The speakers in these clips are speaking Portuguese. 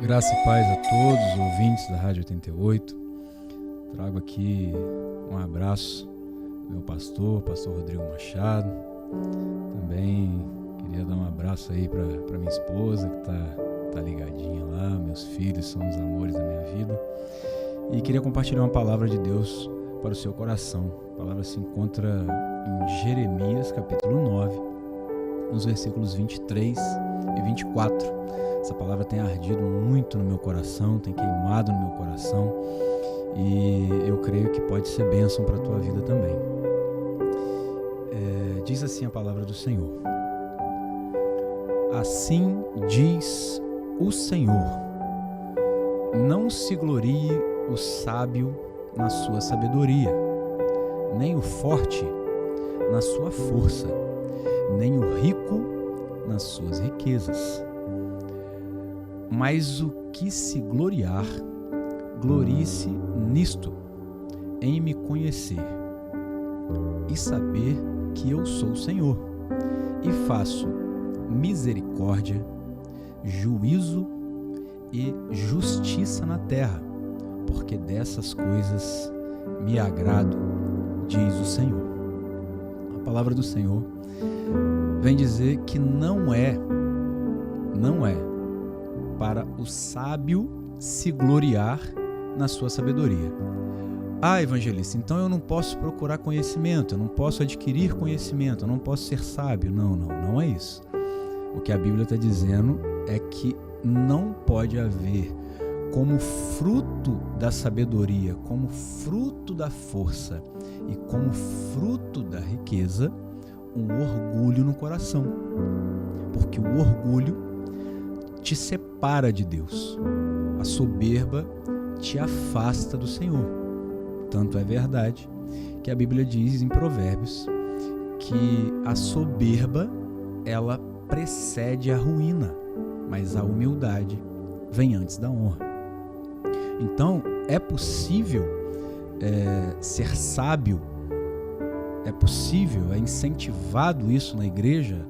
Graça e paz a todos os ouvintes da Rádio 88. Trago aqui um abraço do meu pastor Rodrigo Machado. Também queria dar um abraço aí para minha esposa, que tá ligadinha lá. Meus filhos são os amores da minha vida. E queria compartilhar uma palavra de Deus para o seu coração. A palavra se encontra em Jeremias, capítulo 9, nos versículos 23 e 24. Essa palavra tem ardido muito no meu coração, tem queimado no meu coração, e eu creio que pode ser bênção para a tua vida também. Diz assim a palavra do Senhor: assim diz o Senhor, não se glorie o sábio na sua sabedoria, nem o forte na sua força, nem o rico nas suas riquezas. Mas o que se gloriar, glorie-se nisto, em me conhecer e saber que eu sou o Senhor, e faço misericórdia, juízo e justiça na terra, porque dessas coisas me agrado, diz o Senhor. A palavra do Senhor vem dizer que não é para o sábio se gloriar na sua sabedoria. Ah, evangelista, então eu não posso procurar conhecimento, eu não posso adquirir conhecimento, eu não posso ser sábio. Não é isso. O que a Bíblia está dizendo é que não pode haver como fruto da sabedoria, como fruto da força e como fruto da riqueza, um orgulho no coração. Porque o orgulho te separa de Deus. A soberba te afasta do Senhor. Tanto é verdade que a Bíblia diz em Provérbios que a soberba, ela precede a ruína, mas a humildade vem antes da honra. Então, é possível ser sábio, é possível, é incentivado isso na igreja.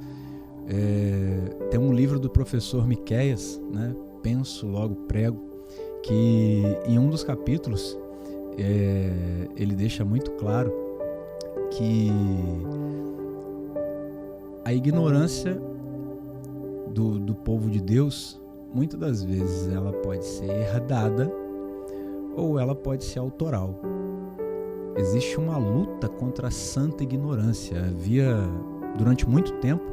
Tem um livro do professor Miqueias, né? Penso, logo prego, que em um dos capítulos ele deixa muito claro que a ignorância do povo de Deus, muitas das vezes ela pode ser herdada ou ela pode ser autoral. Existe uma luta contra a santa ignorância. Havia, durante muito tempo,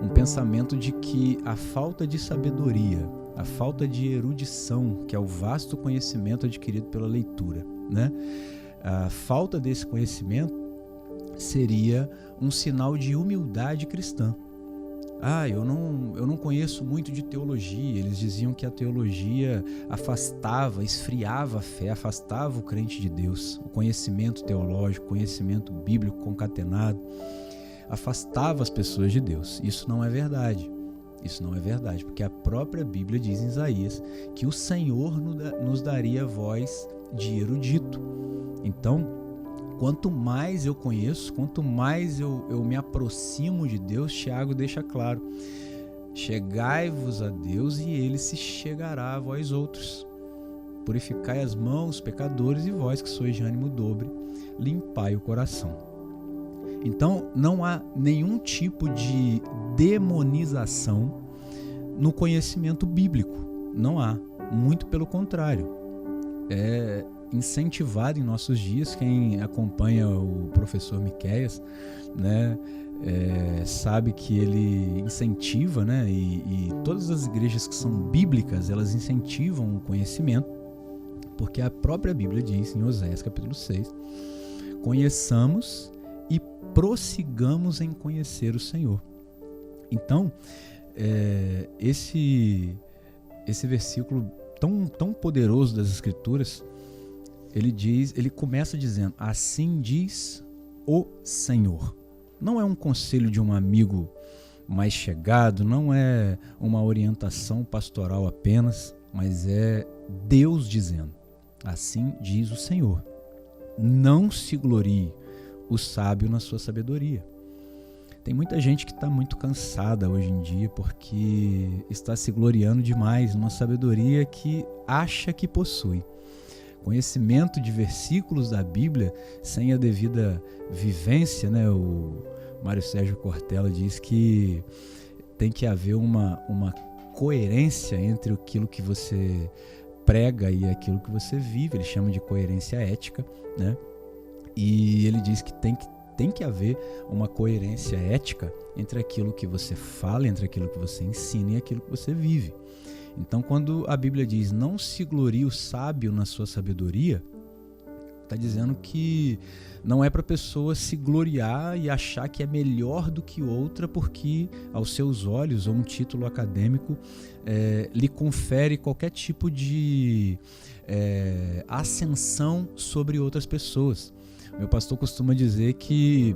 um pensamento de que a falta de sabedoria, a falta de erudição, que é o vasto conhecimento adquirido pela leitura, né? A falta desse conhecimento seria um sinal de humildade cristã. Eu não conheço muito de teologia. Eles diziam que a teologia afastava, esfriava a fé, afastava o crente de Deus. O conhecimento teológico, conhecimento bíblico concatenado, afastava as pessoas de Deus. Isso não é verdade. Isso não é verdade, porque a própria Bíblia diz em Isaías que o Senhor nos daria voz de erudito. Então, quanto mais eu conheço, quanto mais eu me aproximo de Deus, Tiago deixa claro: chegai-vos a Deus e ele se chegará a vós outros. Purificai as mãos, pecadores, e vós que sois de ânimo dobre, limpai o coração. Então, não há nenhum tipo de demonização no conhecimento bíblico. Não há. Muito pelo contrário. É incentivado em nossos dias. Quem acompanha o professor Miqueias, né, sabe que ele incentiva, né, e todas as igrejas que são bíblicas, elas incentivam o conhecimento, porque a própria Bíblia diz em Oséias capítulo 6, conheçamos e prossigamos em conhecer o Senhor. Então, esse versículo tão poderoso das Escrituras, ele começa dizendo: assim diz o Senhor. Não é um conselho de um amigo mais chegado, não é uma orientação pastoral apenas, mas é Deus dizendo: assim diz o Senhor. Não se glorie o sábio na sua sabedoria. Tem muita gente que está muito cansada hoje em dia porque está se gloriando demais numa sabedoria que acha que possui. Conhecimento de versículos da Bíblia sem a devida vivência, né? O Mário Sérgio Cortella diz que tem que haver uma coerência entre aquilo que você prega e aquilo que você vive. Ele chama de coerência ética, né? E ele diz que tem que haver uma coerência ética entre aquilo que você fala, entre aquilo que você ensina e aquilo que você vive. Então, quando a Bíblia diz não se glorie o sábio na sua sabedoria, está dizendo que não é para a pessoa se gloriar e achar que é melhor do que outra porque, aos seus olhos, ou um título acadêmico lhe confere qualquer tipo de ascensão sobre outras pessoas. Meu pastor costuma dizer que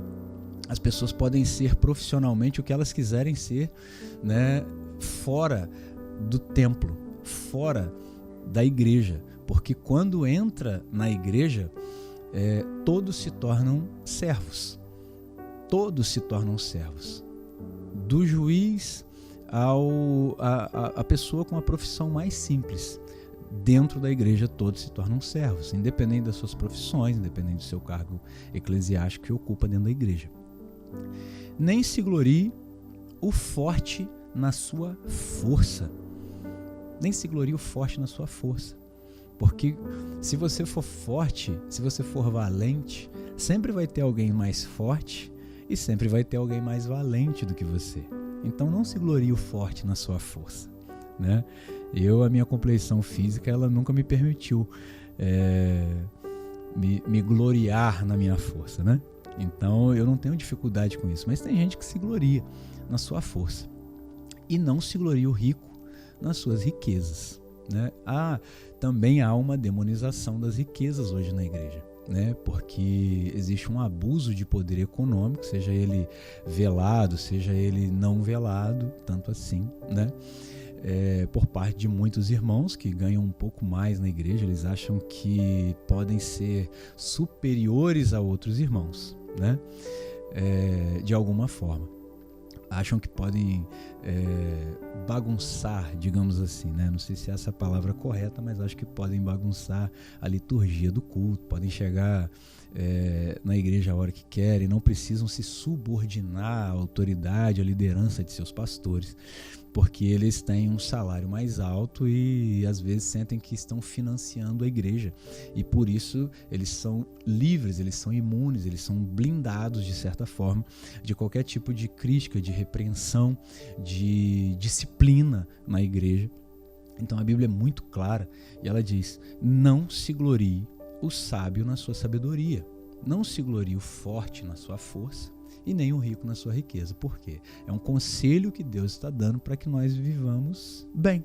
as pessoas podem ser profissionalmente o que elas quiserem ser, né, fora do templo, fora da igreja, porque quando entra na igreja, todos se tornam servos. Todos se tornam servos. Do juiz a pessoa com a profissão mais simples. Dentro da igreja todos se tornam servos, independente das suas profissões, independente do seu cargo eclesiástico que ocupa dentro da igreja. Nem se glorie o forte na sua força. Nem se glorie o forte na sua força. Porque se você for forte, se você for valente, sempre vai ter alguém mais forte e sempre vai ter alguém mais valente do que você. Então não se glorie o forte na sua força, né? A minha compleição física, ela nunca me permitiu me gloriar na minha força, né? Então eu não tenho dificuldade com isso, mas tem gente que se gloria na sua força e não se gloria o rico nas suas riquezas, né? Também há uma demonização das riquezas hoje na igreja, né? Porque existe um abuso de poder econômico, seja ele velado, seja ele não velado, tanto assim, né? Por parte de muitos irmãos que ganham um pouco mais na igreja. Eles acham que podem ser superiores a outros irmãos, né? De alguma forma. Acham que podem bagunçar, digamos assim, né? Não sei se é essa a palavra correta, mas acho que podem bagunçar a liturgia do culto, podem chegar na igreja a hora que querem, não precisam se subordinar à autoridade, à liderança de seus pastores, porque eles têm um salário mais alto e às vezes sentem que estão financiando a igreja, e por isso eles são livres, eles são imunes, eles são blindados de certa forma de qualquer tipo de crítica, de repreensão, de disciplina na igreja. Então a Bíblia é muito clara e ela diz: não se glorie o sábio na sua sabedoria, não se glorie o forte na sua força e nem o rico na sua riqueza. Por quê? É um conselho que Deus está dando para que nós vivamos bem.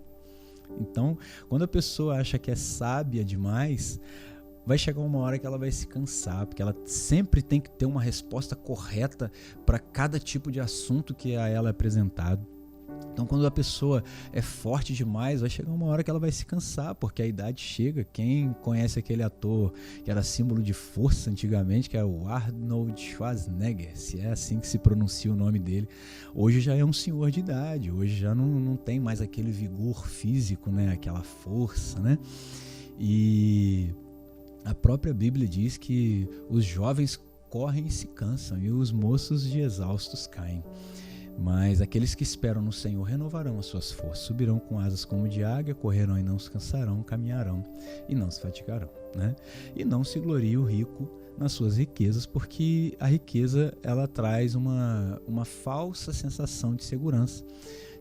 Então, quando a pessoa acha que é sábia demais, vai chegar uma hora que ela vai se cansar, porque ela sempre tem que ter uma resposta correta para cada tipo de assunto que a ela é apresentado. Então, quando a pessoa é forte demais, vai chegar uma hora que ela vai se cansar, porque a idade chega. Quem conhece aquele ator que era símbolo de força antigamente, que é o Arnold Schwarzenegger, se é assim que se pronuncia o nome dele, hoje já é um senhor de idade, hoje já não tem mais aquele vigor físico, né? Aquela força, né? E a própria Bíblia diz que os jovens correm e se cansam, e os moços de exaustos caem. Mas aqueles que esperam no Senhor renovarão as suas forças, subirão com asas como de águia, correrão e não se cansarão, caminharão e não se fatigarão, né? E não se glorie o rico nas suas riquezas, porque a riqueza, ela traz uma falsa sensação de segurança.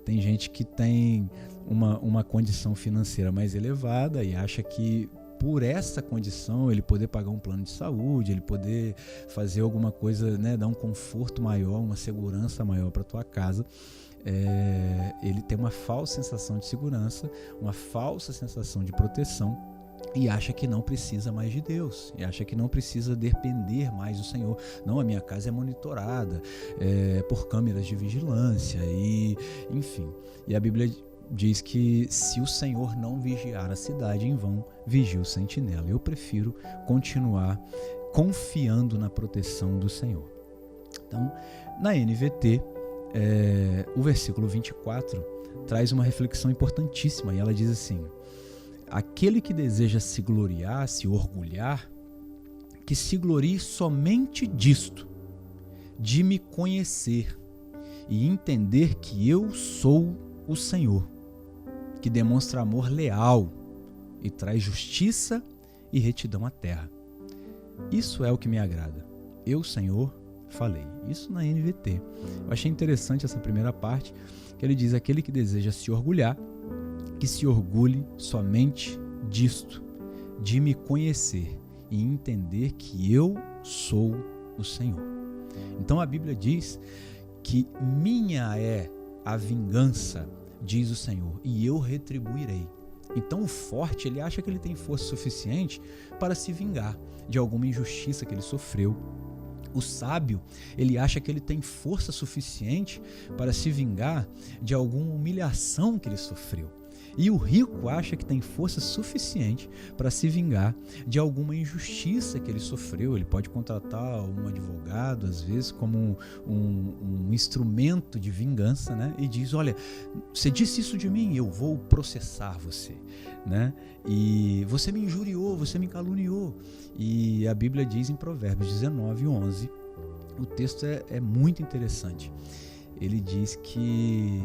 Tem gente que tem uma condição financeira mais elevada e acha que por essa condição, ele poder pagar um plano de saúde, ele poder fazer alguma coisa, né, dar um conforto maior, uma segurança maior para a tua casa, ele tem uma falsa sensação de segurança, uma falsa sensação de proteção, e acha que não precisa mais de Deus, e acha que não precisa depender mais do Senhor. Não, a minha casa é monitorada por câmeras de vigilância, e enfim. E a Bíblia diz que se o Senhor não vigiar a cidade, em vão vigia o sentinela. Eu prefiro continuar confiando na proteção do Senhor. Então, Na NVT, o versículo 24 traz uma reflexão importantíssima e ela diz assim: aquele que deseja se gloriar, se orgulhar, que se glorie somente disto, de me conhecer e entender que eu sou o Senhor, que demonstra amor leal e traz justiça e retidão à terra. Isso é o que me agrada. Eu, Senhor, falei. Isso na NVT. Eu achei interessante essa primeira parte, que ele diz: aquele que deseja se orgulhar, que se orgulhe somente disto, de me conhecer e entender que eu sou o Senhor. Então a Bíblia diz que minha é a vingança, diz o Senhor, e eu retribuirei. Então o forte, ele acha que ele tem força suficiente para se vingar de alguma injustiça que ele sofreu. O sábio, ele acha que ele tem força suficiente para se vingar de alguma humilhação que ele sofreu. E o rico acha que tem força suficiente para se vingar de alguma injustiça que ele sofreu. Ele pode contratar um advogado, às vezes, como um instrumento de vingança, né? E diz: olha, você disse isso de mim, eu vou processar você, né? E você me injuriou, você me caluniou. E a Bíblia diz em Provérbios 19:11, o texto é muito interessante. Ele diz que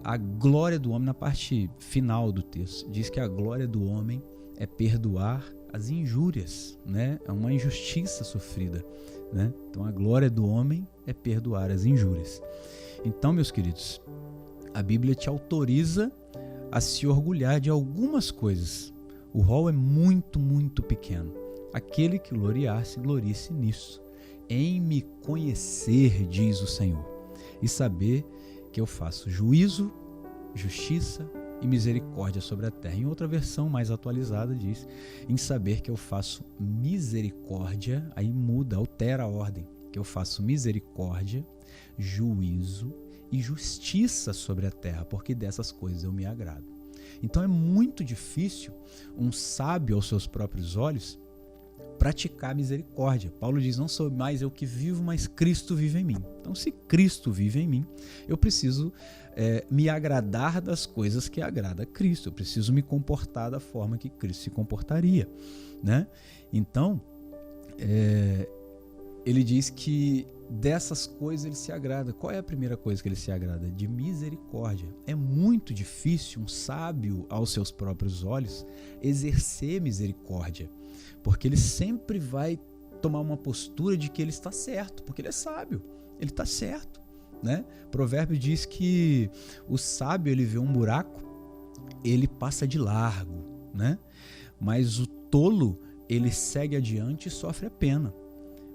a glória do homem, na parte final do texto, diz que a glória do homem é perdoar as injúrias, né? É uma injustiça sofrida, né? Então a glória do homem é perdoar as injúrias. Então, meus queridos, a Bíblia te autoriza a se orgulhar de algumas coisas. O rol é muito, muito pequeno. Aquele que gloriar-se, glorie-se nisso. Em me conhecer, diz o Senhor, e saber que eu faço juízo, justiça e misericórdia sobre a terra. Em outra versão mais atualizada diz: em saber que eu faço misericórdia, aí muda, altera a ordem, que eu faço misericórdia, juízo e justiça sobre a terra, porque dessas coisas eu me agrado. Então é muito difícil um sábio aos seus próprios olhos praticar misericórdia. Paulo diz: não sou mais eu que vivo, mas Cristo vive em mim. Então, se Cristo vive em mim, eu preciso me agradar das coisas que agrada a Cristo. Eu preciso me comportar da forma que Cristo se comportaria, né? Então, ele diz que dessas coisas ele se agrada. Qual é a primeira coisa que ele se agrada? De misericórdia. É muito difícil um sábio, aos seus próprios olhos, exercer misericórdia, porque ele sempre vai tomar uma postura de que ele está certo, porque ele é sábio, ele está certo, né? Provérbio diz que o sábio, ele vê um buraco, ele passa de largo, né? Mas o tolo, ele segue adiante e sofre a pena.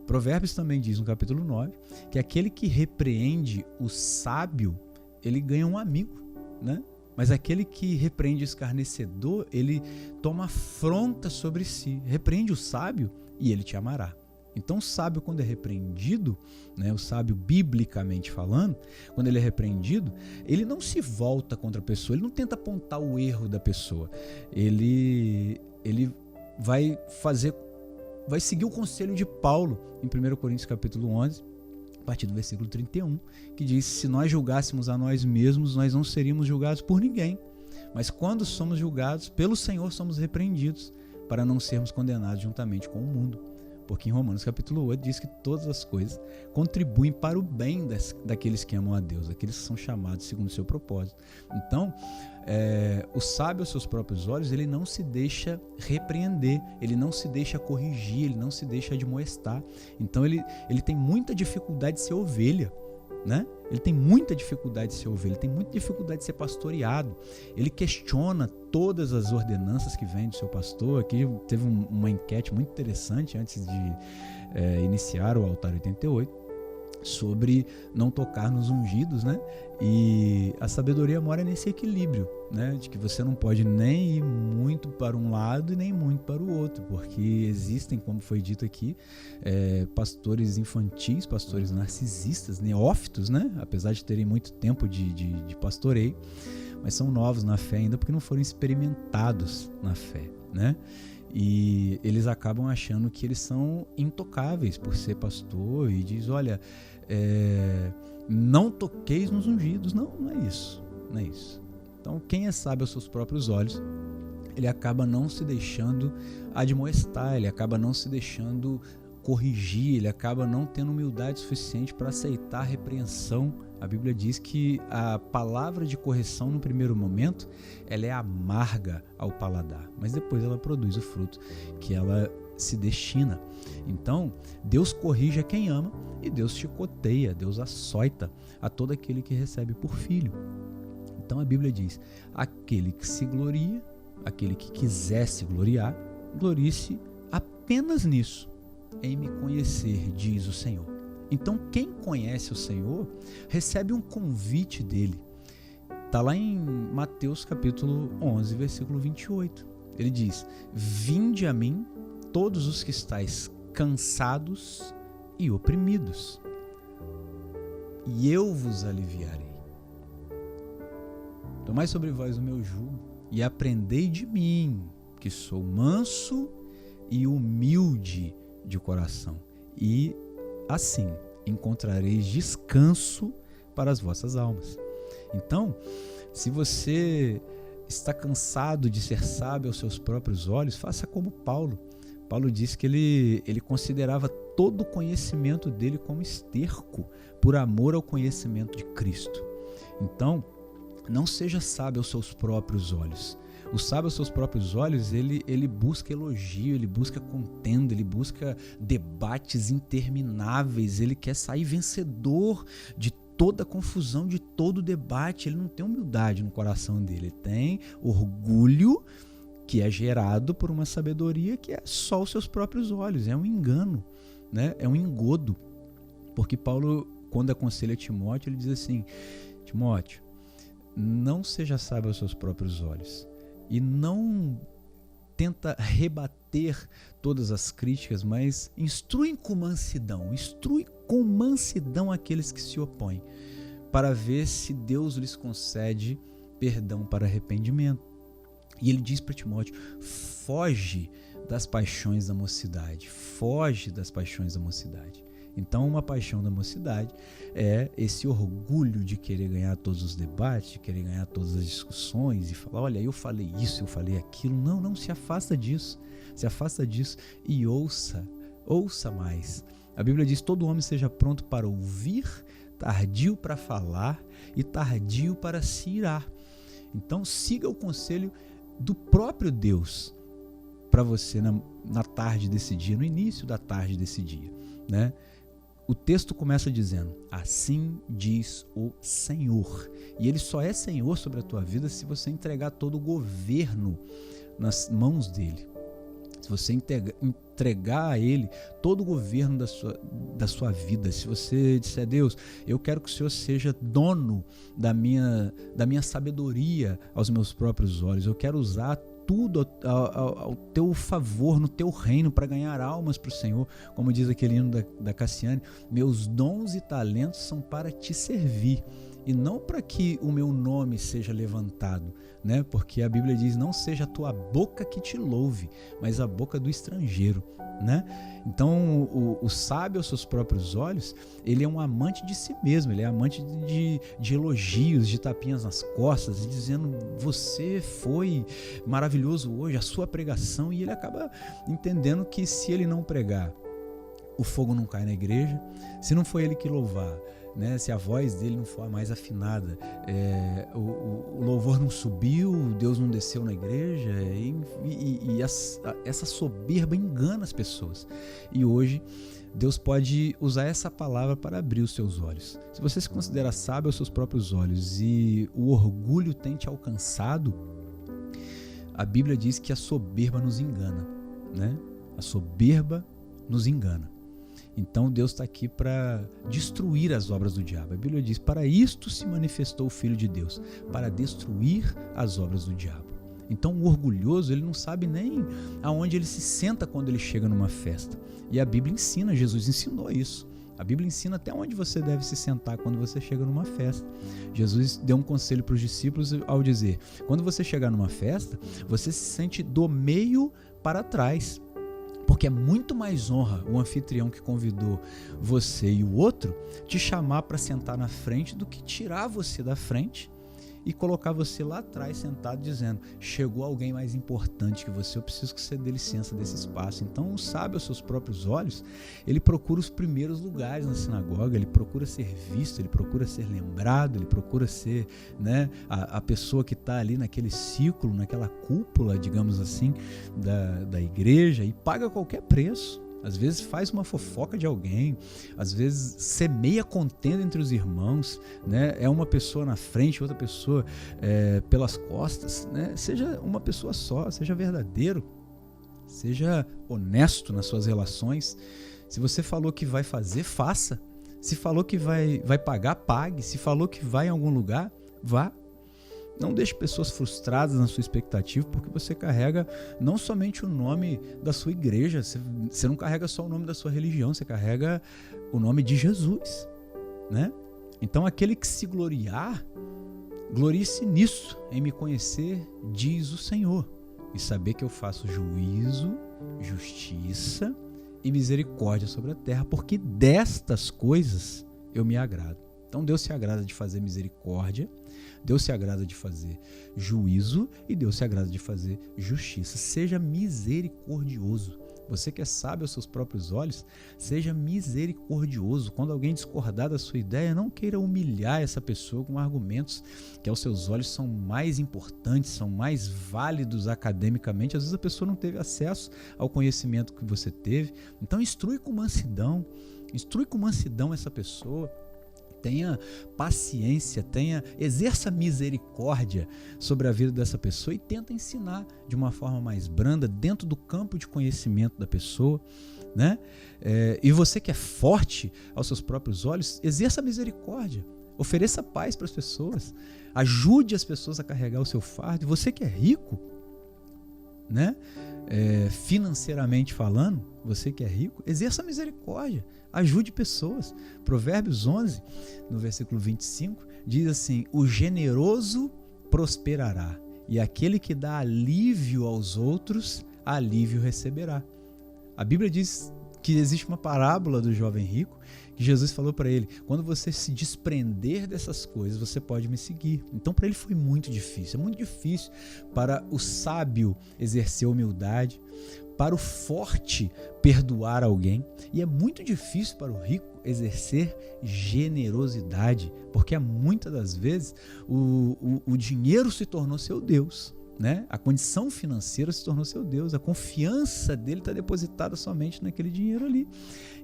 Provérbios também diz no capítulo 9 que aquele que repreende o sábio, ele ganha um amigo, né? Mas aquele que repreende o escarnecedor, ele toma afronta sobre si. Repreende o sábio e ele te amará. Então o sábio, quando é repreendido, né, o sábio biblicamente falando, quando ele é repreendido, ele não se volta contra a pessoa, ele não tenta apontar o erro da pessoa. Ele vai seguir o conselho de Paulo em 1 Coríntios capítulo 11, a partir do versículo 31, que diz: se nós julgássemos a nós mesmos, nós não seríamos julgados por ninguém. Mas quando somos julgados, pelo Senhor somos repreendidos, para não sermos condenados juntamente com o mundo. Porque em Romanos capítulo 8 diz que todas as coisas contribuem para o bem daqueles que amam a Deus, daqueles que são chamados segundo o seu propósito. Então, o sábio aos seus próprios olhos, ele não se deixa repreender, ele não se deixa corrigir, ele não se deixa admoestar. Então ele tem muita dificuldade de ser ovelha, né? Ele tem muita dificuldade de ser ovelha, ele tem muita dificuldade de ser pastoreado. Ele questiona todas as ordenanças que vêm do seu pastor. Aqui teve uma enquete muito interessante antes de iniciar o Altar 88, sobre não tocar nos ungidos, né? E a sabedoria mora nesse equilíbrio, né? De que você não pode nem ir muito para um lado e nem muito para o outro, porque existem, como foi dito aqui, pastores infantis, pastores narcisistas, neófitos, né? Apesar de terem muito tempo de pastoreio, mas são novos na fé ainda porque não foram experimentados na fé, né? E eles acabam achando que eles são intocáveis por ser pastor e diz: olha, não toqueis nos ungidos. Não é isso. Não é isso. Então, quem é sábio aos seus próprios olhos, ele acaba não se deixando admoestar, ele acaba não se deixando corrigir, ele acaba não tendo humildade suficiente para aceitar a repreensão. A Bíblia diz que a palavra de correção no primeiro momento, ela é amarga ao paladar, mas depois ela produz o fruto que ela se destina. Então, Deus corrige a quem ama e Deus chicoteia, Deus açoita a todo aquele que recebe por filho. Então a Bíblia diz, aquele que se gloria, aquele que quiser se gloriar, glorie-se apenas nisso, em me conhecer, diz o Senhor. Então quem conhece o Senhor, recebe um convite dele. Está lá em Mateus capítulo 11, versículo 28. Ele diz, vinde a mim, todos os que estáis cansados e oprimidos, e eu vos aliviarei. Tomai sobre vós o meu jugo e aprendei de mim, que sou manso e humilde de coração, e assim encontrareis descanso para as vossas almas. Então, se você está cansado de ser sábio aos seus próprios olhos, faça como Paulo. Paulo diz que ele considerava todo o conhecimento dele como esterco, por amor ao conhecimento de Cristo. Então, não seja sábio aos seus próprios olhos. O sábio aos seus próprios olhos, ele busca elogio, ele busca contenda, ele busca debates intermináveis, ele quer sair vencedor de toda a confusão, de todo o debate. Ele não tem humildade no coração dele, ele tem orgulho que é gerado por uma sabedoria que é só os seus próprios olhos, é um engano, né? É um engodo. Porque Paulo, quando aconselha Timóteo, ele diz assim, Timóteo, não seja sábio aos seus próprios olhos e não tenta rebater todas as críticas, mas instrui com mansidão aqueles que se opõem, para ver se Deus lhes concede perdão para arrependimento. E ele diz para Timóteo, foge das paixões da mocidade, Então, uma paixão da mocidade é esse orgulho de querer ganhar todos os debates, de querer ganhar todas as discussões e falar, olha, eu falei isso, eu falei aquilo. Não, se afasta disso e ouça mais. A Bíblia diz, todo homem seja pronto para ouvir, tardio para falar e tardio para se irar. Então, siga o conselho do próprio Deus para você na tarde desse dia, no início da tarde desse dia, né? O texto começa dizendo, assim diz o Senhor. E ele só é Senhor sobre a tua vida se você entregar todo o governo nas mãos dele. Se você entregar a ele todo o governo da sua vida. Se você disser, Deus, eu quero que o Senhor seja dono da minha sabedoria aos meus próprios olhos. Eu quero usar tudo ao teu favor, no teu reino, para ganhar almas para o Senhor. Como diz aquele hino da Cassiane, meus dons e talentos são para te servir e não para que o meu nome seja levantado, né? Porque a Bíblia diz, não seja a tua boca que te louve, mas a boca do estrangeiro, né? Então o sábio aos seus próprios olhos, ele é um amante de si mesmo, ele é amante de elogios, de tapinhas nas costas, dizendo, você foi maravilhoso hoje, a sua pregação, e ele acaba entendendo que se ele não pregar, o fogo não cai na igreja, se não foi ele que louvar, né? Se a voz dele não for mais afinada, o louvor não subiu, Deus não desceu na igreja, e essa soberba engana as pessoas. E hoje Deus pode usar essa palavra para abrir os seus olhos. Se você se considera sábio aos seus próprios olhos e o orgulho tem te alcançado, a Bíblia diz que a soberba nos engana, né? A soberba nos engana. Então Deus está aqui para destruir as obras do diabo. A Bíblia diz, para isto se manifestou o Filho de Deus, para destruir as obras do diabo. Então o orgulhoso, ele não sabe nem aonde ele se senta quando ele chega numa festa. E a Bíblia ensina, Jesus ensinou isso. A Bíblia ensina até onde você deve se sentar quando você chega numa festa. Jesus deu um conselho para os discípulos ao dizer, quando você chegar numa festa, você se sente do meio para trás. Porque é muito mais honra o anfitrião que convidou você e o outro te chamar para sentar na frente do que tirar você da frente e colocar você lá atrás sentado dizendo: chegou alguém mais importante que você, eu preciso que você dê licença desse espaço. Então, o sábio aos seus próprios olhos, ele procura os primeiros lugares na sinagoga, ele procura ser visto, ele procura ser lembrado, ele procura ser, né, a pessoa que está ali naquele círculo, naquela cúpula, digamos assim, da igreja, e paga qualquer preço. Às vezes faz uma fofoca de alguém, às vezes semeia contenda entre os irmãos, né? É uma pessoa na frente, outra pessoa pelas costas, né? Seja uma pessoa só, seja verdadeiro, seja honesto nas suas relações. Se você falou que vai fazer, faça. Se falou que vai pagar, pague. Se falou que vai em algum lugar, vá. Não deixe pessoas frustradas na sua expectativa, porque você carrega não somente o nome da sua igreja, você não carrega só o nome da sua religião, você carrega o nome de Jesus, né? Então, aquele que se gloriar, glorie-se nisso, em me conhecer, diz o Senhor, e saber que eu faço juízo, justiça e misericórdia sobre a terra, porque destas coisas eu me agrado. Então, Deus se agrada de fazer misericórdia, Deus se agrada de fazer juízo e Deus se agrada de fazer justiça. Seja misericordioso. Você que é sábio aos seus próprios olhos, seja misericordioso. Quando alguém discordar da sua ideia, não queira humilhar essa pessoa com argumentos que aos seus olhos são mais importantes, são mais válidos academicamente. Às vezes a pessoa não teve acesso ao conhecimento que você teve. Então instrui com mansidão essa pessoa. Tenha paciência, exerça misericórdia sobre a vida dessa pessoa e tenta ensinar de uma forma mais branda, dentro do campo de conhecimento da pessoa, né? E você que é forte aos seus próprios olhos, exerça misericórdia, ofereça paz para as pessoas, ajude as pessoas a carregar o seu fardo. E você que é rico, né? Financeiramente falando, você que é rico, exerça misericórdia, ajude pessoas. Provérbios 11, no versículo 25, diz assim: o generoso prosperará, e aquele que dá alívio aos outros, alívio receberá. A Bíblia diz que existe uma parábola do jovem rico, que Jesus falou para ele: quando você se desprender dessas coisas, você pode me seguir. Então para ele foi muito difícil. É muito difícil para o sábio exercer humildade, para o forte perdoar alguém, e é muito difícil para o rico exercer generosidade, porque muitas das vezes o dinheiro se tornou seu Deus, né? A condição financeira se tornou seu Deus, a confiança dele está depositada somente naquele dinheiro ali.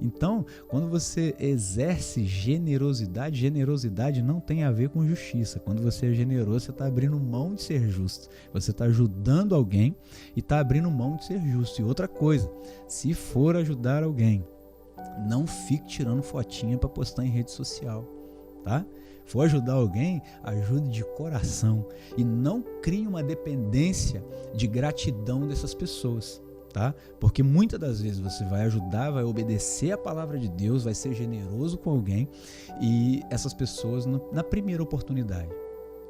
Então, quando você exerce generosidade não tem a ver com justiça. Quando você é generoso, você está abrindo mão de ser justo, você está ajudando alguém e está abrindo mão de ser justo. E outra coisa, se for ajudar alguém, não fique tirando fotinha para postar em rede social, tá? For ajudar alguém, ajude de coração e não crie uma dependência de gratidão dessas pessoas, tá? Porque muitas das vezes você vai ajudar, vai obedecer a palavra de Deus, vai ser generoso com alguém, e essas pessoas, na primeira oportunidade,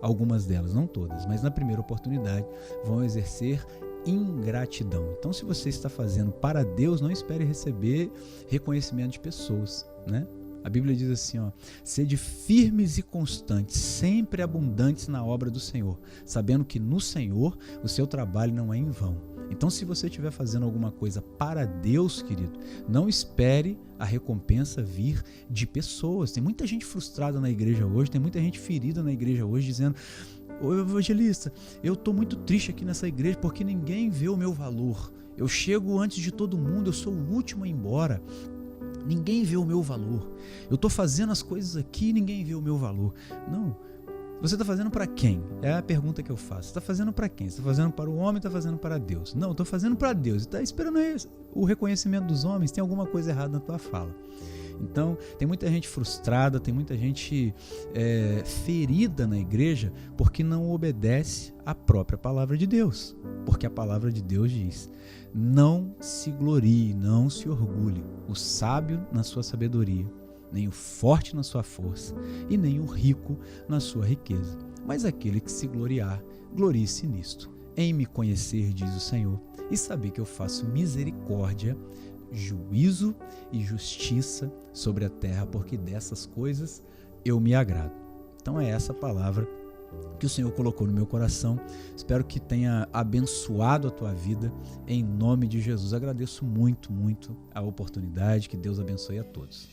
algumas delas, não todas, mas na primeira oportunidade, vão exercer ingratidão. Então, se você está fazendo para Deus, não espere receber reconhecimento de pessoas, né? A Bíblia diz assim, sede firmes e constantes, sempre abundantes na obra do Senhor, sabendo que no Senhor o seu trabalho não é em vão. Então, se você estiver fazendo alguma coisa para Deus, querido, não espere a recompensa vir de pessoas. Tem muita gente frustrada na igreja hoje, tem muita gente ferida na igreja hoje, dizendo: ô evangelista, eu estou muito triste aqui nessa igreja porque ninguém vê o meu valor. Eu chego antes de todo mundo, eu sou o último a ir embora. Ninguém vê o meu valor. Eu estou fazendo as coisas aqui e ninguém vê o meu valor. Não. Você está fazendo para quem? É a pergunta que eu faço. Você está fazendo para quem? Você está fazendo para o homem ou está fazendo para Deus? Não, estou fazendo para Deus. Está esperando o reconhecimento dos homens. Tem alguma coisa errada na tua fala. Então, tem muita gente frustrada, tem muita gente ferida na igreja porque não obedece à própria palavra de Deus. Porque a palavra de Deus diz: não se glorie, não se orgulhe, o sábio na sua sabedoria, nem o forte na sua força, e nem o rico na sua riqueza. Mas aquele que se gloriar, glorie-se nisto: em me conhecer, diz o Senhor, e saber que eu faço misericórdia, juízo e justiça sobre a terra, porque dessas coisas eu me agrado. Então é essa palavra que o Senhor colocou no meu coração. Espero que tenha abençoado a tua vida, em nome de Jesus. Agradeço muito, muito a oportunidade. Que Deus abençoe a todos.